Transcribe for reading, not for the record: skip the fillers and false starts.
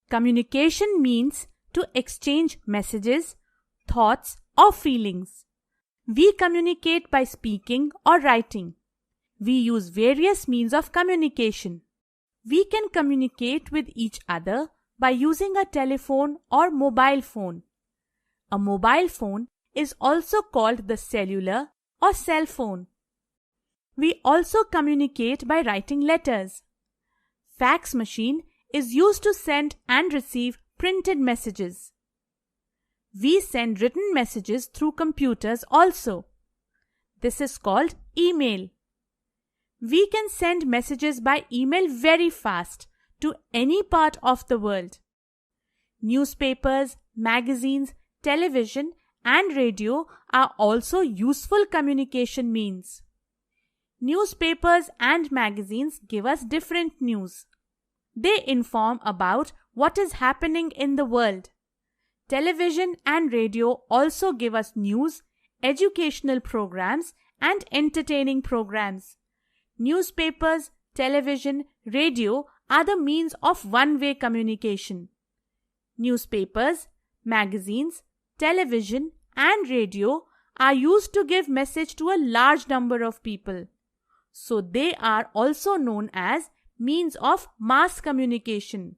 Communication means to exchange messages, thoughts, or feelings. We communicate by speaking or writing. We use various means of communication. We can communicate with each other by using a telephone or mobile phone. A mobile phone is also called the cellular or cell phone. We also communicate by writing letters. Fax machine is used to send and receive printed messages. We send written messages through computers also. This is called email. We can send messages by email very fast to any part of the world. Newspapers, magazines, television, and radio are also useful communication means. Newspapers and magazines give us different news. They inform about what is happening in the world. Television and radio also give us news, educational programs, and entertaining programs. Newspapers, television, radio are the means of one-way communication. Newspapers, magazines, television, and radio are used to give message to a large number of people. So they are also known as means of mass communication.